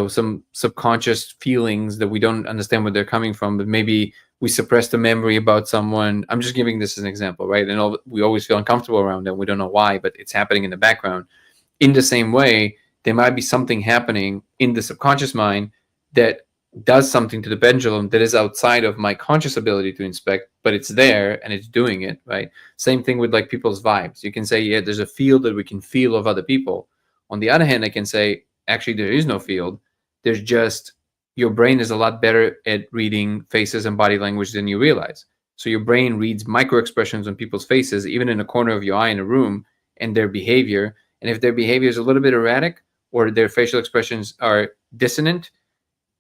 Speaker 1: some subconscious feelings that we don't understand where they're coming from, but maybe we suppress the memory about someone. I'm just giving this as an example, right? And we always feel uncomfortable around them. We don't know why, but it's happening in the background. In the same way, there might be something happening in the subconscious mind that does something to the pendulum that is outside of my conscious ability to inspect, but it's there and it's doing it, right? Same thing with like people's vibes. You can say, yeah, there's a field that we can feel of other people. On the other hand, I can say, actually, there is no field. There's just your brain is a lot better at reading faces and body language than you realize. So your brain reads micro expressions on people's faces, even in a corner of your eye in a room, and their behavior. And if their behavior is a little bit erratic or their facial expressions are dissonant,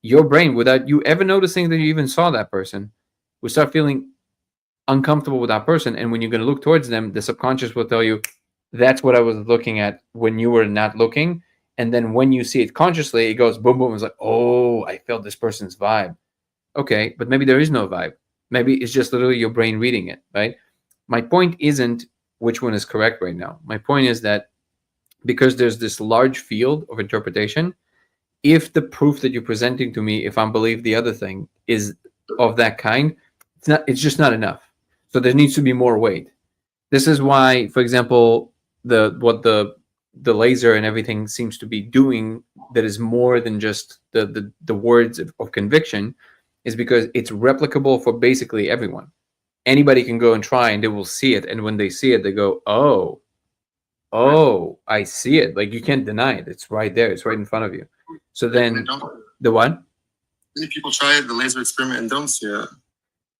Speaker 1: your brain, without you ever noticing that you even saw that person, will start feeling uncomfortable with that person. And when you're going to look towards them, the subconscious will tell you, that's what I was looking at when you were not looking. And then when you see it consciously, it goes boom, boom. It's like, oh, I felt this person's vibe. Okay, but maybe there is no vibe. Maybe it's just literally your brain reading it, right? My point isn't which one is correct right now. My point is that because there's this large field of interpretation, if the proof that you're presenting to me, if I believe the other thing, is of that kind, it's just not enough. So there needs to be more weight. This is why, for example, what the laser and everything seems to be doing, that is more than just the words of conviction, is because it's replicable for basically everyone. Anybody can go and try, and they will see it. And when they see it, they go, oh, I see it. Like, you can't deny it. It's right there. It's right in front of you. So then, the what?
Speaker 2: Many people try the laser experiment and don't see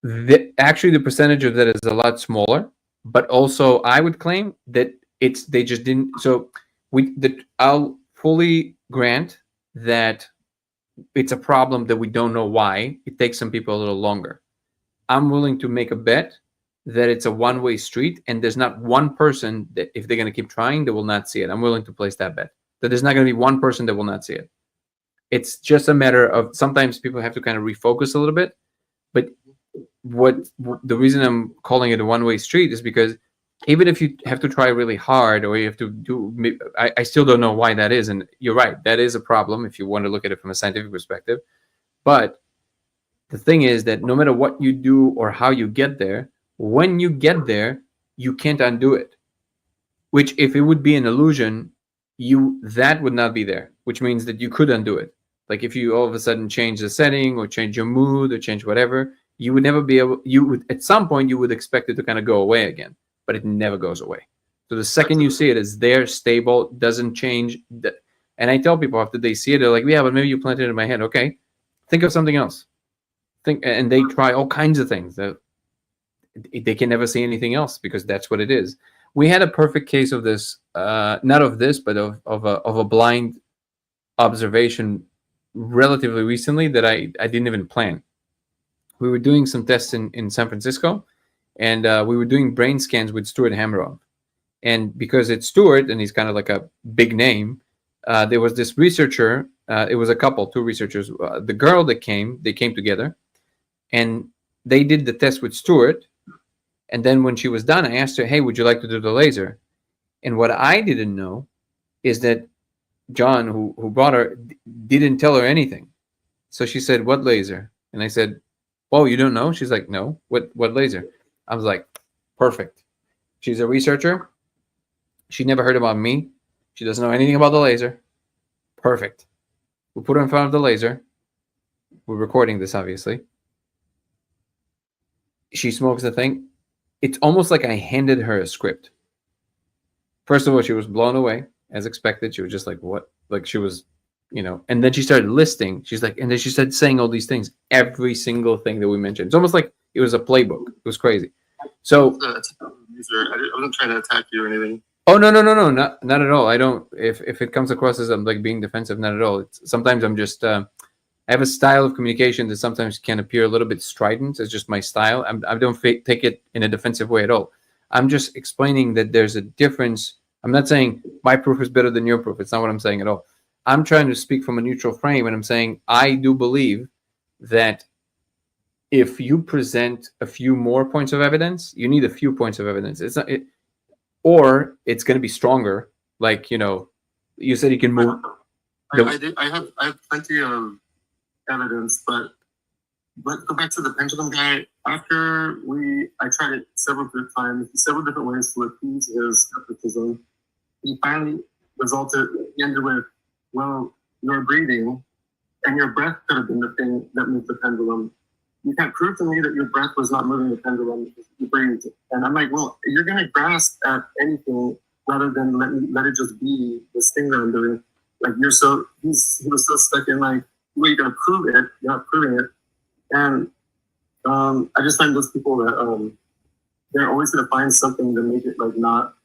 Speaker 2: it.
Speaker 1: Actually, the percentage of that is a lot smaller. But also, I would claim that they just didn't. So I'll fully grant that it's a problem that we don't know why. It takes some people a little longer. I'm willing to make a bet that it's a one-way street, and there's not one person that, if they're going to keep trying, they will not see it. I'm willing to place that bet. That there's not going to be one person that will not see it. It's just a matter of, sometimes people have to kind of refocus a little bit. But the reason I'm calling it a one-way street is because even if you have to try really hard, or you have to do, I still don't know why that is. And you're right, that is a problem if you want to look at it from a scientific perspective. But the thing is that no matter what you do or how you get there, when you get there, you can't undo it. Which, if it would be an illusion, that would not be there, which means that you could undo it. Like if you all of a sudden change the setting or change your mood or change whatever, you would never be able, at some point you would expect it to kind of go away again, but it never goes away. So the second you see it, it's there, stable, doesn't change. And I tell people after they see it, they're like, yeah, but maybe you planted it in my head. Okay, think of something else. And they try all kinds of things that they can never see anything else, because that's what it is. We had a perfect case of this, not of this, but of a blind observation relatively recently that I didn't even plan. We were doing some tests in San Francisco, and we were doing brain scans with Stuart Hameroff. And because it's Stuart, and he's kind of like a big name, there was this researcher, it was a couple, two researchers. The girl that they came together, and they did the test with Stuart. And then when she was done, I asked her, hey, would you like to do the laser? And what I didn't know is that John, who brought her, didn't tell her anything. So she said, what laser? And I said, oh, you don't know? She's like, no. What laser? I was like, perfect. She's a researcher. She never heard about me. She doesn't know anything about the laser. Perfect. We put her in front of the laser. We're recording this, obviously. She smokes the thing. It's almost like I handed her a script. First of all, she was blown away, as expected. She was just like, what? Like, she was, and then she started listing. She's like, and then she started saying all these things, every single thing that we mentioned. It's almost like it was a playbook. It was crazy. So
Speaker 2: I wasn't trying to attack you or anything.
Speaker 1: Oh, no, not at all. I don't, if it comes across as I'm like being defensive, not at all. Sometimes I'm just, I have a style of communication that sometimes can appear a little bit strident. It's just my style. I don't take it in a defensive way at all. I'm just explaining that there's a difference. I'm not saying my proof is better than your proof. It's not what I'm saying at all. I'm trying to speak from a neutral frame, and I'm saying I do believe that if you present a few more points of evidence, you need a few points of evidence. It's not, or it's going to be stronger. Like, you said you can move.
Speaker 2: I have plenty of evidence, but let's go back to the pendulum guy. After I tried it several different ways to appease his skepticism. He finally ended with, well, you're breathing, and your breath could have been the thing that moved the pendulum. You can't prove to me that your breath was not moving the pendulum because you breathed. And I'm like, well, you're going to grasp at anything rather than let it just be this thing that I'm doing. Like he was so stuck in like, well, you gotta prove it, you're not proving it. And I just find those people that they're always gonna find something to make it like not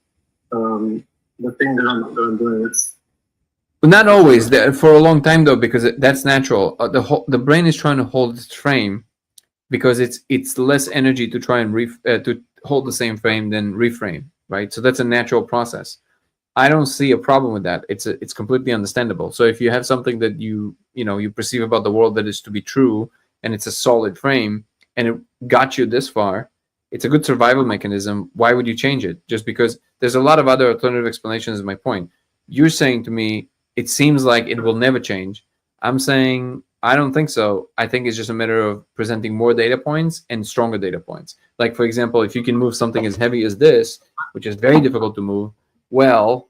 Speaker 2: the thing that I'm doing. It's
Speaker 1: Not always. For a long time though, because that's natural. The brain is trying to hold its frame because it's less energy to try and to hold the same frame than reframe, right? So that's a natural process. I don't see a problem with that. It's completely understandable. So if you have something that you perceive about the world that is to be true, and it's a solid frame, and it got you this far, it's a good survival mechanism. Why would you change it? Just because there's a lot of other alternative explanations. Is my point. You're saying to me, it seems like it will never change. I'm saying I don't think so. I think it's just a matter of presenting more data points and stronger data points. Like, for example, if you can move something as heavy as this, which is very difficult to move, well,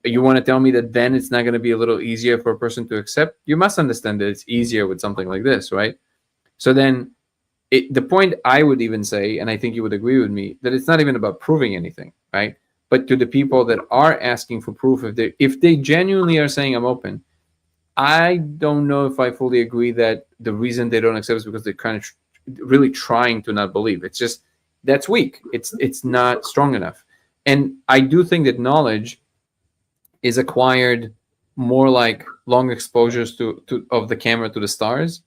Speaker 1: you want to tell me that then it's not going to be a little easier for a person to accept? You must understand that it's easier with something like this, right? So then the point I would even say, and I think you would agree with me, that it's not even about proving anything, right? But to the people that are asking for proof, if they genuinely are saying I'm open, I don't know if I fully agree that the reason they don't accept is because they're kind of really trying to not believe. It's just that's weak. It's not strong enough. And I do think that knowledge is acquired more like long exposures of the camera to the stars,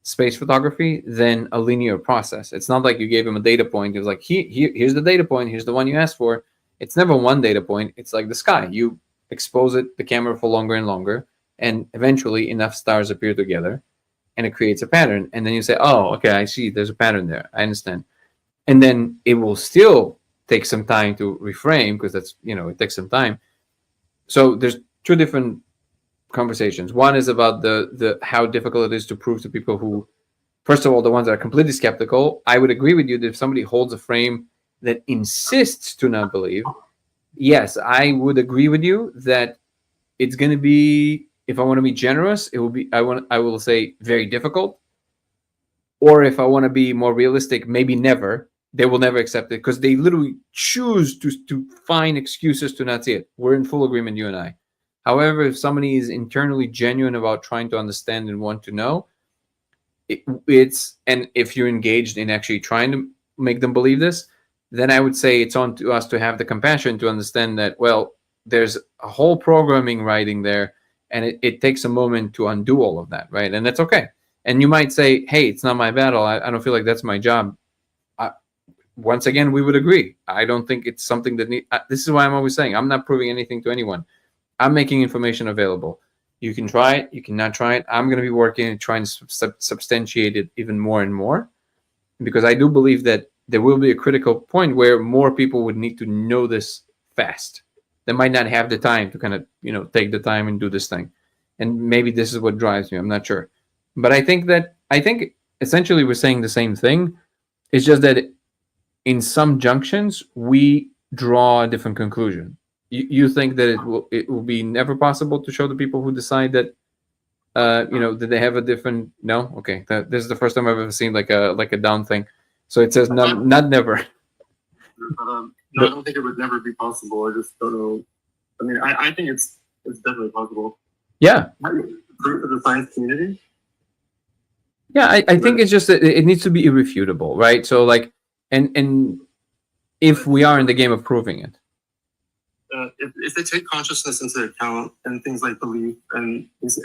Speaker 1: space photography, than a linear process. It's not like you gave him a data point. It was like, here's the data point. Here's the one you asked for. It's never one data point. It's like the sky. You expose the camera for longer and longer, and eventually enough stars appear together, and it creates a pattern. And then you say, oh, okay, I see. There's a pattern there. I understand. And then it will still take some time to reframe because that's, it takes some time. So there's two different conversations. One is about the how difficult it is to prove to people who, first of all, the ones that are completely skeptical. I would agree with you that if somebody holds a frame that insists to not believe, yes, I would agree with you that it's going to be, if I want to be generous, it will be, I will say very difficult. Or if I want to be more realistic, maybe never. They will never accept it because they literally choose to find excuses to not see it. We're in full agreement, you and I. However, if somebody is internally genuine about trying to understand and want to know, and if you're engaged in actually trying to make them believe this, then I would say it's on to us to have the compassion to understand that, well, there's a whole programming writing there, and it takes a moment to undo all of that, right? And that's okay. And you might say, hey, it's not my battle. I don't feel like that's my job. Once again, we would agree. I don't think it's something that this is why I'm always saying I'm not proving anything to anyone. I'm making information available. You can try it. You cannot try it. I'm going to be working and trying to substantiate it even more and more, because I do believe that there will be a critical point where more people would need to know this fast. They might not have the time to kind of, take the time and do this thing. And maybe this is what drives me. I'm not sure. But I think essentially we're saying the same thing. It's just that in some junctions, we draw a different conclusion. You think that it will be never possible to show the people who decide that, that they have a different. No, okay. This is the first time I've ever seen like a down thing. So it says not never.
Speaker 2: No, I don't think it would never be possible. I just don't know. I mean, I think it's definitely possible.
Speaker 1: Yeah.
Speaker 2: For the science community.
Speaker 1: Yeah, I think it's just that it needs to be irrefutable, right? So like, and if we are in the game of proving it.
Speaker 2: If they take consciousness into account and things like belief and as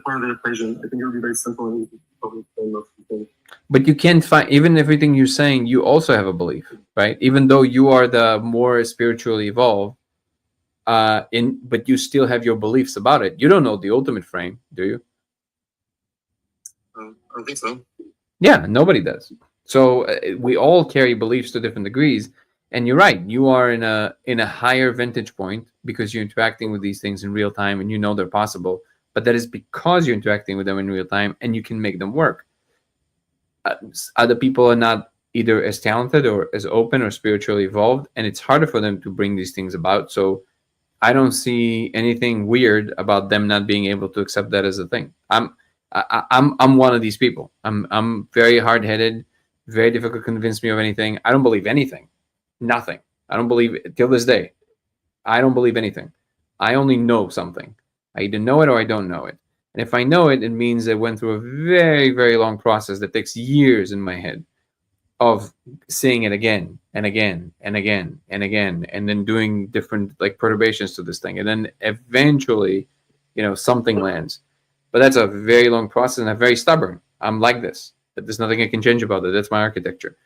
Speaker 2: part of the equation, I think it would be very simple and easy to probably explain most of the things.
Speaker 1: But you can't find, even everything you're saying, you also have a belief, right? Even though you are the more spiritually evolved, but you still have your beliefs about it. You don't know the ultimate frame, do you?
Speaker 2: I don't think so.
Speaker 1: Yeah, nobody does. So we all carry beliefs to different degrees. And you're right. You are in a higher vantage point because you're interacting with these things in real time and you know they're possible. But that is because you're interacting with them in real time and you can make them work. Other people are not either as talented or as open or spiritually evolved, and it's harder for them to bring these things about. So I don't see anything weird about them not being able to accept that as a thing. I'm one of these people. I'm very hard-headed, very difficult to convince me of anything. I don't believe anything. Nothing. I don't believe it till this day. I don't believe anything. I only know something. I either know it or I don't know it. And if I know it, it means I went through a very, very long process that takes years in my head of seeing it again and again and again and again, and then doing different like perturbations to this thing. And then eventually, something lands. But that's a very long process, and I'm very stubborn. I'm like this. But there's nothing I can change about it. That's my architecture.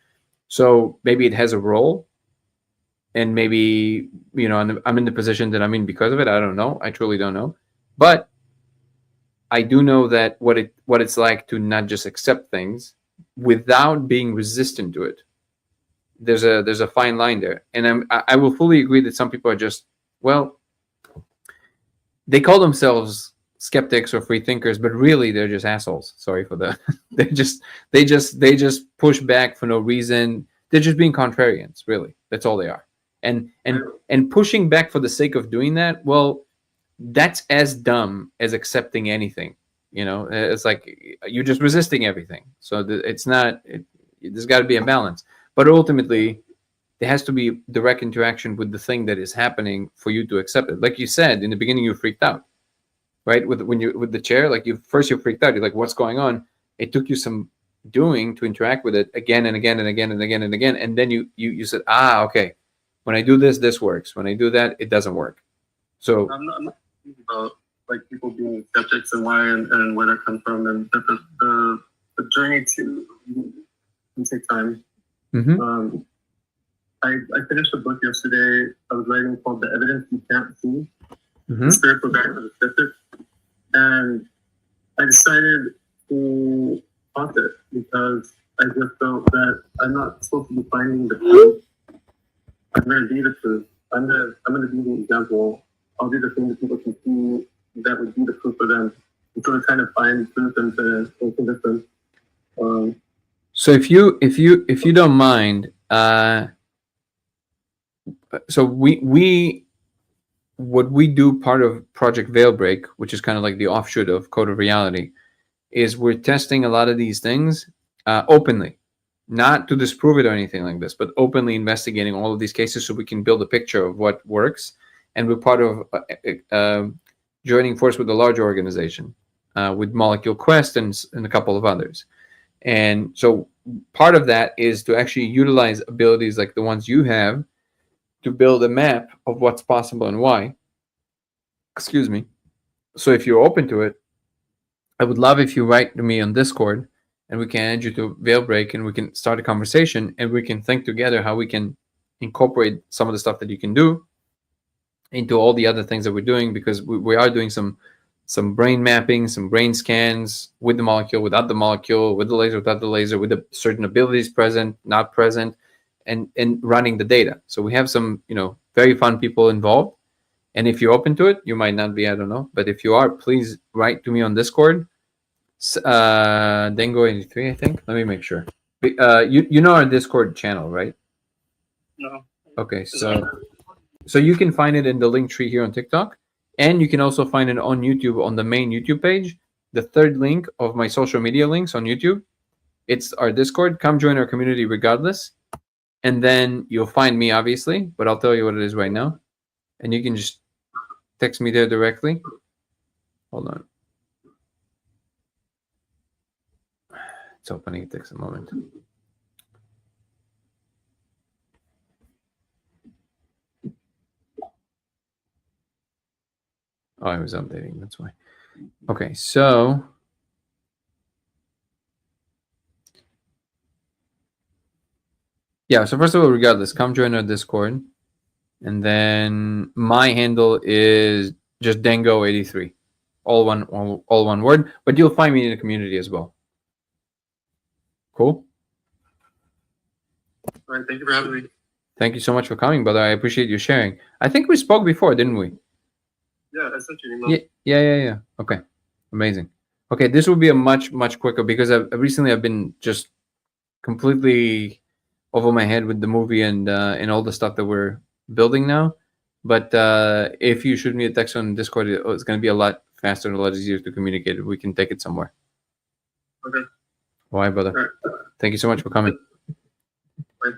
Speaker 1: So maybe it has a role, and maybe I'm in the position that I'm in because of it. I don't know. I truly don't know. But I do know that what it's like to not just accept things without being resistant to it. There's a fine line there, and I will fully agree that some people are just, well, they call themselves skeptics or free thinkers, but really they're just assholes. Sorry for the they just push back for no reason. They're just being contrarians, really. That's all they are. And pushing back for the sake of doing that, well, that's as dumb as accepting anything. It's like you're just resisting everything. So it's not. There's got to be a balance. But ultimately, there has to be direct interaction with the thing that is happening for you to accept it. Like you said in the beginning, you freaked out, right? With the chair, like you freaked out. You're like, what's going on? It took you some doing to interact with it again and again and again and again and again, and then you said, okay. When I do this, this works. When I do that, it doesn't work. So
Speaker 2: I'm not thinking about like people being skeptics and why and where that comes from, and the journey to take time.
Speaker 1: Mm-hmm.
Speaker 2: I finished a book yesterday I was writing called The Evidence You Can't See,
Speaker 1: Mm-hmm.
Speaker 2: The Spiritual Guide for the Skeptic. And I decided to author it because I just felt that I'm not supposed to be finding the proof. I'm going to be the proof. I'm going to be the example. I'll be the thing that people can see that would be the proof for them. And sort of trying to find truth and to convince them.
Speaker 1: So if you don't mind, so we what we do, part of Project Veilbreak, which is kind of like the offshoot of Code of Reality, is we're testing a lot of these things openly, not to disprove it or anything like this, but openly investigating all of these cases so we can build a picture of what works. And we're part of joining force with a large organization, with Molecule Quest and a couple of others. And so part of that is to actually utilize abilities like the ones you have to build a map of what's possible and why. Excuse me. So if you're open to it, I would love if you write to me on Discord, and we can add you to Veilbreak, and we can start a conversation, and we can think together how we can incorporate some of the stuff that you can do into all the other things that we're doing, because we are doing some brain mapping, some brain scans with the molecule, without the molecule, with the laser, without the laser, with the certain abilities present, not present, and running the data. So we have some, very fun people involved. And if you're open to it, you might not be, I don't know. But if you are, please write to me on Discord. Dengo83, I think. Let me make sure. You know our Discord channel, right?
Speaker 2: No.
Speaker 1: Okay, so you can find it in the link tree here on TikTok. And you can also find it on YouTube on the main YouTube page. The third link of my social media links on YouTube. It's our Discord. Come join our community regardless. And then you'll find me, obviously, but I'll tell you what it is right now. And you can just text me there directly. Hold on. It's opening. It takes a moment. Oh, I was updating. That's why. Okay, so yeah. So first of all, regardless, come join our Discord, and then my handle is just Dango83, all one word. But you'll find me in the community as well. Cool.
Speaker 2: All right. Thank you for having me.
Speaker 1: Thank you so much for coming, brother. I appreciate you sharing. I think we spoke before, didn't we?
Speaker 2: Yeah, I sent you an email.
Speaker 1: Yeah. Okay, amazing. Okay, this will be a much quicker, because recently I've been just completely over my head with the movie and all the stuff that we're building now. But if you shoot me a text on Discord, it's going to be a lot faster and a lot easier to communicate. We can take it somewhere.
Speaker 2: Okay.
Speaker 1: All right, brother.
Speaker 2: All right.
Speaker 1: Thank you so much for coming.
Speaker 2: Bye.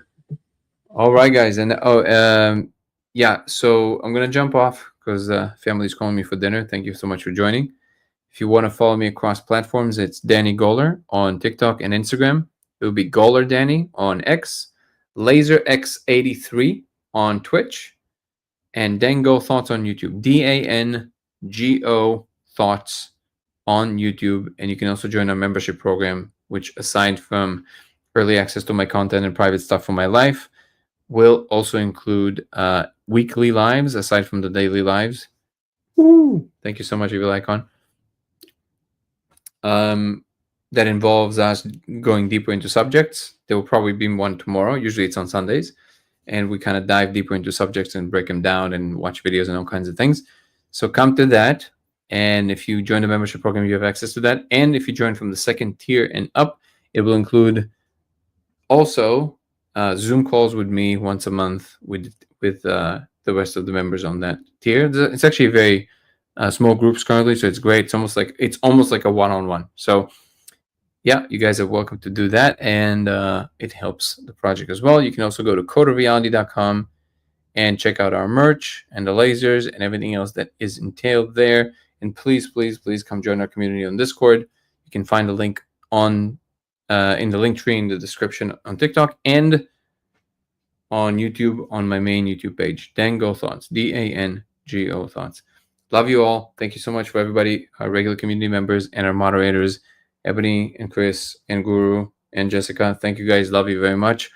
Speaker 1: All right, guys, and yeah, so I'm gonna jump off because family's calling me for dinner. Thank you so much for joining. If you want to follow me across platforms, it's Danny Goller on TikTok and Instagram. It will be Goller Danny on X, LaserX83 on Twitch, and Dango Thoughts on YouTube. DANGO Thoughts on YouTube. And you can also join our membership program, which, aside from early access to my content and private stuff for my life, will also include weekly lives aside from the daily lives. Woo! Thank you so much, Evil Icon. That involves us going deeper into subjects. There will probably be one tomorrow. Usually it's on Sundays. And we kind of dive deeper into subjects and break them down and watch videos and all kinds of things. So come to that. And if you join the membership program, you have access to that. And if you join from the second tier and up, it will include also Zoom calls with me once a month with the rest of the members on that tier. It's actually a very small groups currently, so it's great. It's almost like a one-on-one. So yeah, you guys are welcome to do that, and it helps the project as well. You can also go to codeofreality.com and check out our merch and the lasers and everything else that is entailed there. And please, please, please come join our community on Discord. You can find the link on in the link tree in the description on TikTok and on YouTube on my main YouTube page, Dango Thoughts, DANGO Thoughts. Love you all. Thank you so much for everybody, our regular community members and our moderators, Ebony and Chris and Guru and Jessica. Thank you guys. Love you very much.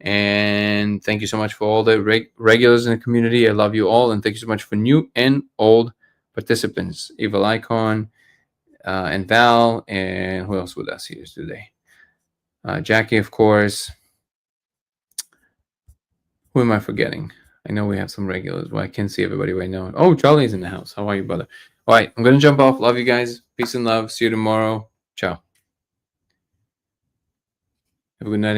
Speaker 1: And thank you so much for all the regulars in the community. I love you all. And thank you so much for new and old participants, Evil Icon and Val. And who else with us here today? Jackie, of course. Who am I forgetting? I know we have some regulars. Well, I can't see everybody right now. Oh, Charlie's in the house. How are you, brother? All right, I'm going to jump off. Love you guys. Peace and love. See you tomorrow. Ciao. Have a good night.